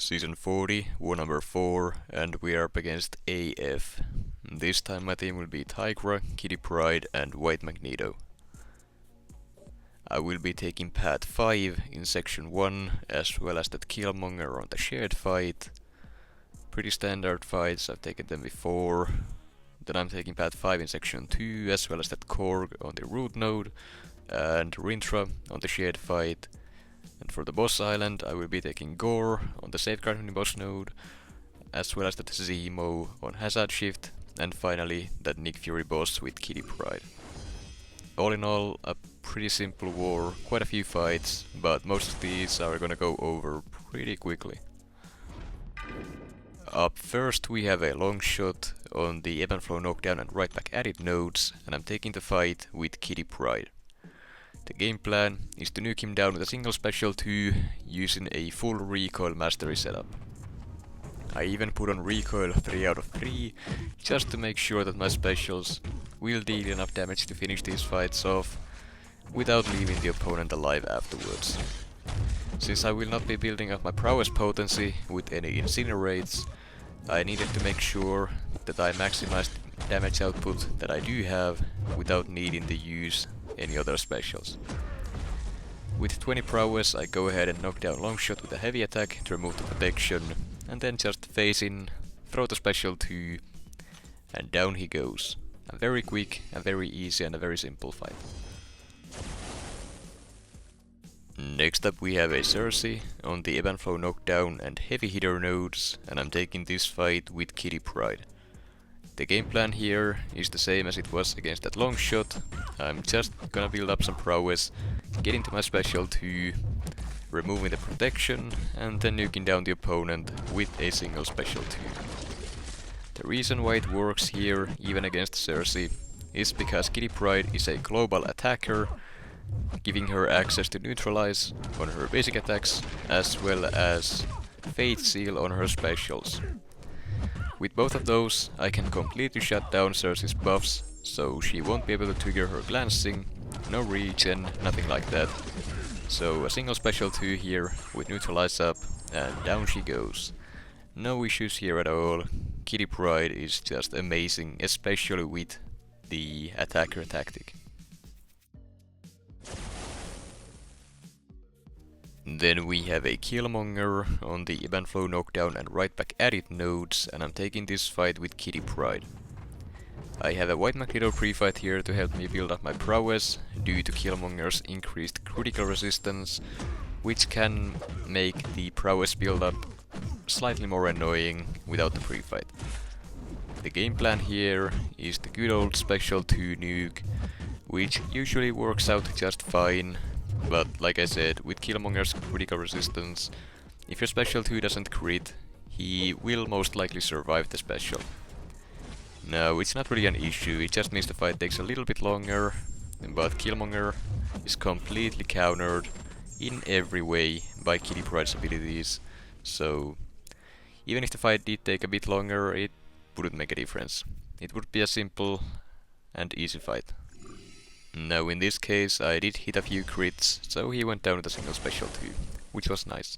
Season 40, war number 4, and we are up against AF. This time my team will be Tigra, Pryde and White Magneto. I will be taking Path 5 in Section 1, as well as that Killmonger on the shared fight. Pretty standard fights, I've taken them before. Then I'm taking Path 5 in Section 2, as well as that Korg on the root node, and Rintrah on the shared fight. And for the boss island, I will be taking Gorr on the safeguard boss node, as well as that Zemo on hazard shift, and finally that Nick Fury boss with Pryde. All in all, a pretty simple war, quite a few fights, but most of these are gonna go over pretty quickly. Up first we have a Longshot on the ebb and flow knockdown and right back added nodes, and I'm taking the fight with Pryde. The game plan is to nuke him down with a single special 2 using a full recoil mastery setup. I even put on recoil 3 out of 3 just to make sure that my specials will deal enough damage to finish these fights off without leaving the opponent alive afterwards. Since I will not be building up my prowess potency with any incinerates, I needed to make sure that I maximized damage output that I do have without needing to use any other specials. With 20 prowess I go ahead and knock down Longshot with a heavy attack to remove the protection, and then just phase in, throw the special 2, and down he goes. A very quick, a very easy and a very simple fight. Next up we have a Sersi on the ebb and flow knockdown and heavy hitter nodes, and I'm taking this fight with Pryde. The game plan here is the same as it was against that Longshot. I'm just gonna build up some prowess, get into my special 2, removing the protection, and then nuking down the opponent with a single special 2. The reason why it works here, even against Sersi, is because Pryde is a global attacker, giving her access to neutralize on her basic attacks, as well as Fate Seal on her specials. With both of those, I can completely shut down Sersi's buffs, so she won't be able to trigger her glancing, no regen, nothing like that. So a single special 2 here with neutralize up, and down she goes. No issues here at all. Pryde is just amazing, especially with the attacker tactic. Then we have a Killmonger on the ebb and flow knockdown and right back added nodes, and I'm taking this fight with Pryde. I have a White Magneto pre-fight here to help me build up my prowess due to Killmonger's increased critical resistance, which can make the prowess build up slightly more annoying without the pre-fight. The game plan here is the good old special 2 nuke, which usually works out just fine. But like I said, with Killmonger's critical resistance, if your special 2 doesn't crit, he will most likely survive the special. Now, it's not really an issue, it just means the fight takes a little bit longer, but Killmonger is completely countered in every way by Pryde's abilities, so even if the fight did take a bit longer, it wouldn't make a difference. It would be a simple and easy fight. Now in this case I did hit a few crits, so he went down with a single special 2, which was nice.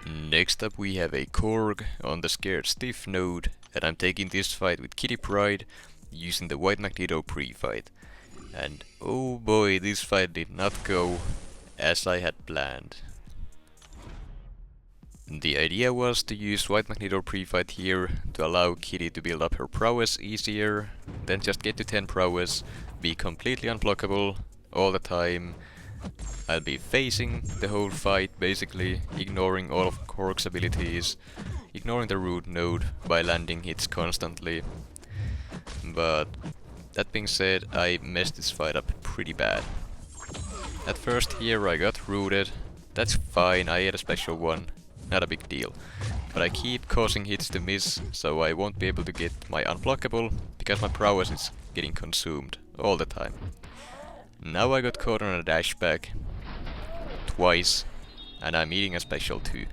Next up we have a Korg on the Scared Stiff node, and I'm taking this fight with Pryde using the White Magneto pre-fight. And oh boy, this fight did not go as I had planned. The idea was to use White Magneto pre-fight here to allow Kitty to build up her prowess easier, then just get to 10 prowess, be completely unblockable all the time. I'll be facing the whole fight basically, ignoring all of Korg's abilities, ignoring the root node by landing hits constantly. But that being said, I messed this fight up pretty bad. At first here I got rooted, that's fine, I had a special 1. Not a big deal. But I keep causing hits to miss, so I won't be able to get my unblockable, because my prowess is getting consumed all the time. Now I got caught on a dashback twice, and I'm eating a special 2.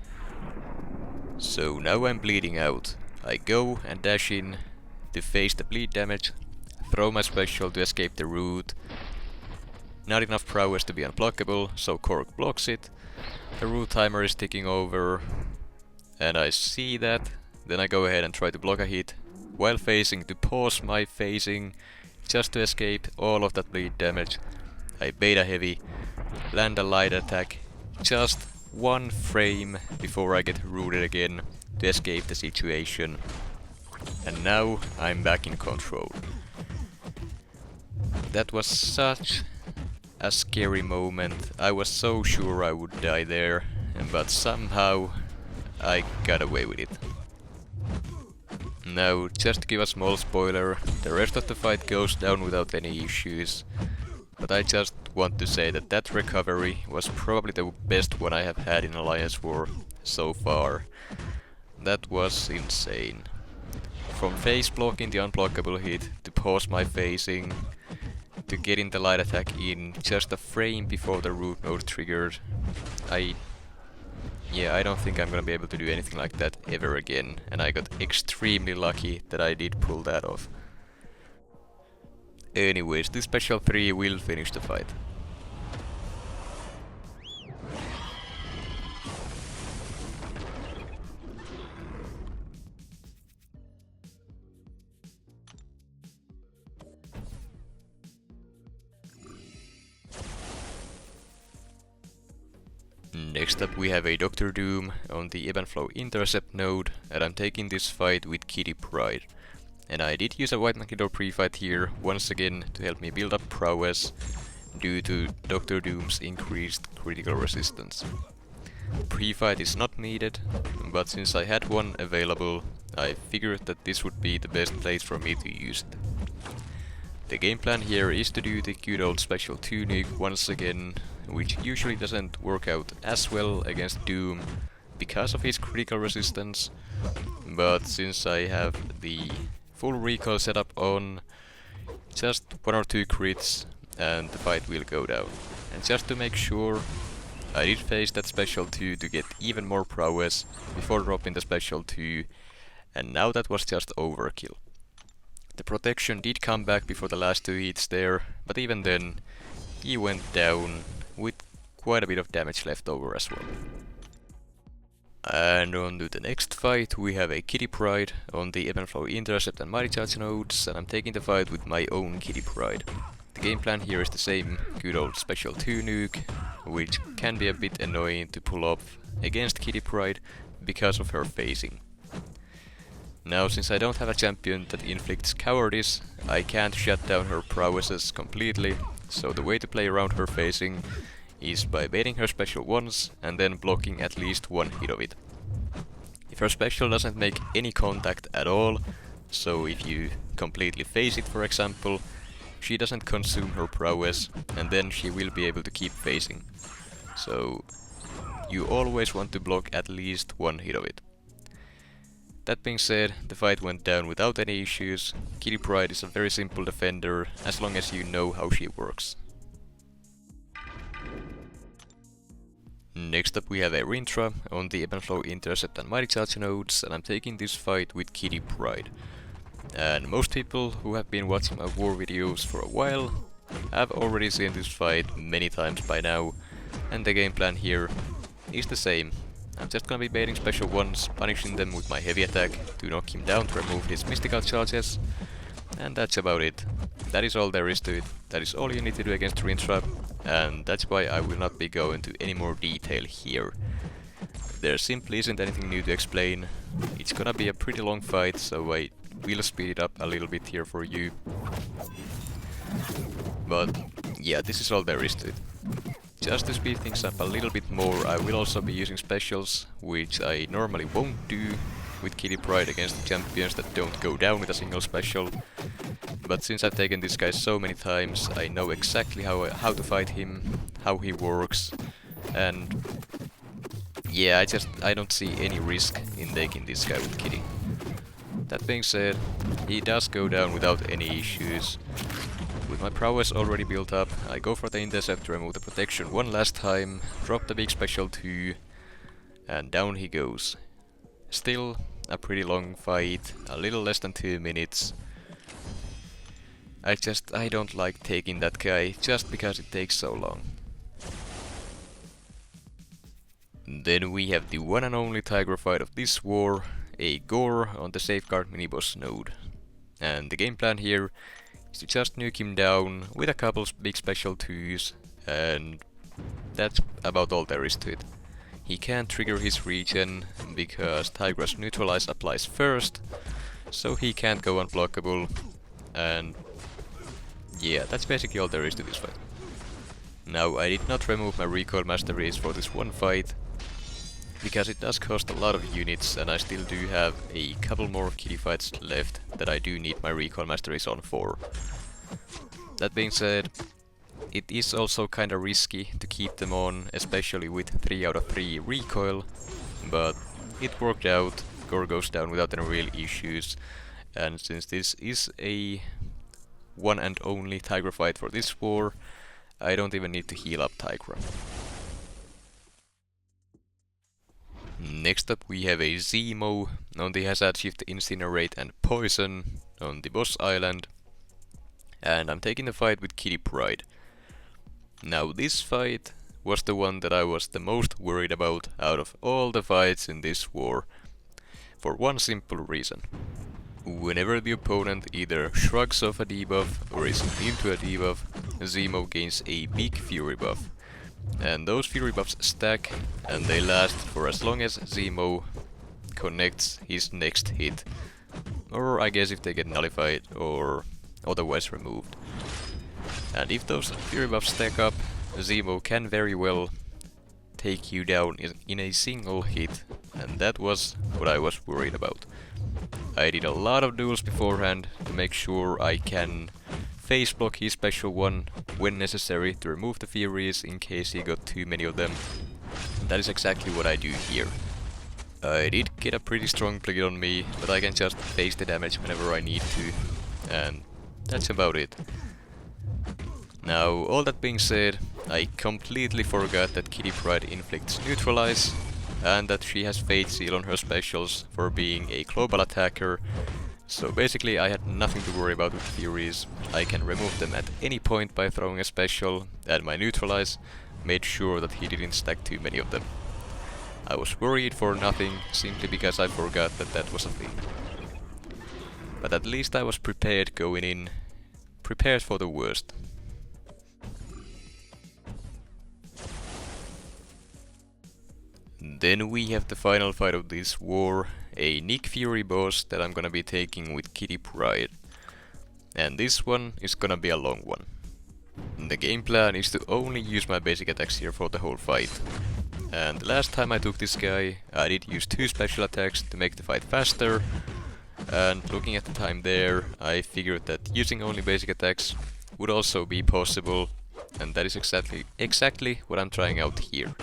So now I'm bleeding out. I go and dash in to face the bleed damage, throw my special to escape the root, Not enough prowess to be unblockable, so Korg blocks it. The root timer is ticking over, and I see that. Then I go ahead and try to block a hit while phasing to pause my phasing just to escape all of that bleed damage. I bait a heavy, land a light attack just one frame before I get rooted again to escape the situation. And now I'm back in control. That was such a scary moment. I was so sure I would die there, but somehow I got away with it. Now, just to give a small spoiler, the rest of the fight goes down without any issues. But I just want to say that that recovery was probably the best one I have had in Alliance War so far. That was insane. From phase blocking the unblockable hit, to pause my phasing, to getting the light attack in just a frame before the root node triggered. I don't think I'm gonna be able to do anything like that ever again, and I got extremely lucky that I did pull that off. Anyways, this special 3 will finish the fight. Next up we have a Dr. Doom on the Ebb and Flow intercept node, and I'm taking this fight with Pryde. And I did use a White Magneto pre-fight here once again to help me build up prowess due to Dr. Doom's increased critical resistance. Pre-fight is not needed, but since I had one available, I figured that this would be the best place for me to use it. The game plan here is to do the good old special 2 nuke once again, which usually doesn't work out as well against Doom because of his critical resistance, but since I have the full recoil setup on, just 1 or 2 crits and the fight will go down. And just to make sure, I did phase that special 2 to get even more prowess before dropping the special 2, and now that was just overkill. The protection did come back before the last 2 hits there, but even then, he went down with quite a bit of damage left over as well. And on to the next fight, we have a Pryde on the Ebb and Flow intercept and mighty charge nodes, and I'm taking the fight with my own Pryde. The game plan here is the same good old special 2 nuke, which can be a bit annoying to pull off against Pryde because of her phasing. Now, since I don't have a champion that inflicts cowardice, I can't shut down her prowesses completely, so the way to play around her phasing is by baiting her special once and then blocking at least 1 hit of it. If her special doesn't make any contact at all, so if you completely phase it for example, she doesn't consume her prowess and then she will be able to keep phasing. So you always want to block at least 1 hit of it. That being said, the fight went down without any issues. Pryde is a very simple defender as long as you know how she works. Next up we have a Rintrah on the Ebb and Flow intercept and mighty charge nodes, and I'm taking this fight with Pryde. And most people who have been watching my war videos for a while have already seen this fight many times by now, and the game plan here is the same. I'm just gonna be baiting special ones, punishing them with my heavy attack to knock him down to remove his mystical charges, and that's about it. That is all there is to it. That is all you need to do against Rintrah, and that's why I will not be going into any more detail here. There simply isn't anything new to explain. It's gonna be a pretty long fight, so I will speed it up a little bit here for you. But yeah, this is all there is to it. Just to speed things up a little bit more, I will also be using specials, which I normally won't do with Pryde against champions that don't go down with a single special. But since I've taken this guy so many times, I know exactly how to fight him, how he works, and yeah, I don't see any risk in taking this guy with Kitty. That being said, he does go down without any issues. With my prowess already built up, I go for the intercept to remove the protection one last time, drop the big special 2, and down he goes. Still a pretty long fight, a little less than 2 minutes. I don't like taking that guy just because it takes so long. Then we have the one and only Tigra fight of this war, a Gorr on the safeguard mini-boss node. And the game plan here is to just nuke him down with a couple big special 2s, and that's about all there is to it. He can't trigger his regen because Tigra's neutralize applies first, so he can't go unblockable, and yeah, that's basically all there is to this fight. Now, I did not remove my recoil masteries for this one fight, because it does cost a lot of units, and I still do have a couple more kitty fights left that I do need my recoil masteries on for. That being said, it is also kinda risky to keep them on, especially with 3 out of 3 recoil, but it worked out. Gorr goes down without any real issues, and since this is a one and only Tigra fight for this war, I don't even need to heal up Tigra. Next up we have a Zemo on the Hazard Shift, Incinerate and Poison on the boss island, and I'm taking the fight with Pryde. Now this fight was the one that I was the most worried about out of all the fights in this war, for one simple reason. Whenever the opponent either shrugs off a debuff or is immune to a debuff, Zemo gains a big fury buff. And those fury buffs stack, and they last for as long as Zemo connects his next hit. Or I guess if they get nullified or otherwise removed. And if those fury buffs stack up, Zemo can very well take you down in a single hit, and that was what I was worried about. I did a lot of duels beforehand to make sure I can face block his special one when necessary to remove the furies in case he got too many of them. That is exactly what I do here. I did get a pretty strong bleed on me, but I can just face the damage whenever I need to, and that's about it. Now, all that being said, I completely forgot that Pryde inflicts neutralize, and that she has Fate Seal on her specials for being a global attacker. So basically I had nothing to worry about with Furies. I can remove them at any point by throwing a special, and my neutralize made sure that he didn't stack too many of them. I was worried for nothing, simply because I forgot that that was a thing. But at least I was prepared going in, prepared for the worst. Then we have the final fight of this war, a Nick Fury boss that I'm gonna be taking with Pryde. And this one is gonna be a long one. The game plan is to only use my basic attacks here for the whole fight. And the last time I took this guy, I did use 2 special attacks to make the fight faster. And looking at the time there, I figured that using only basic attacks would also be possible. And that is exactly what I'm trying out here.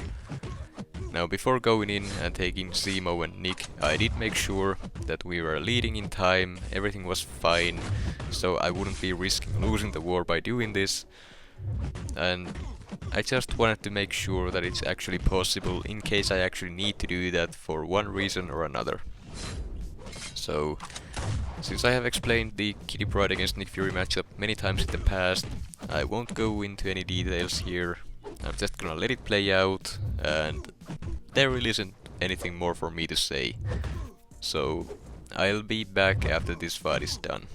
Now, before going in and taking Zemo and Nick, I did make sure that we were leading in time, everything was fine, so I wouldn't be risking losing the war by doing this. And I just wanted to make sure that it's actually possible in case I actually need to do that for one reason or another. So, since I have explained the Pryde against Nick Fury matchup many times in the past, I won't go into any details here. I'm just gonna let it play out, and there really isn't anything more for me to say. So I'll be back after this fight is done.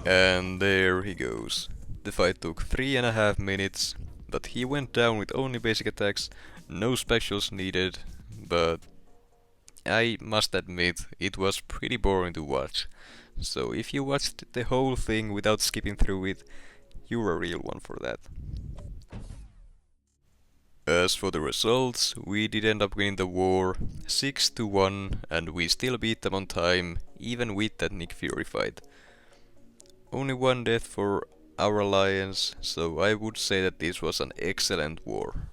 And there he goes. The fight took 3.5 minutes, but he went down with only basic attacks, no specials needed, but I must admit it was pretty boring to watch. So if you watched the whole thing without skipping through it, you're a real one for that. As for the results, we did end up winning the war 6-1, and we still beat them on time, even with that Nick Fury fight. Only one death for our alliance, so I would say that this was an excellent war.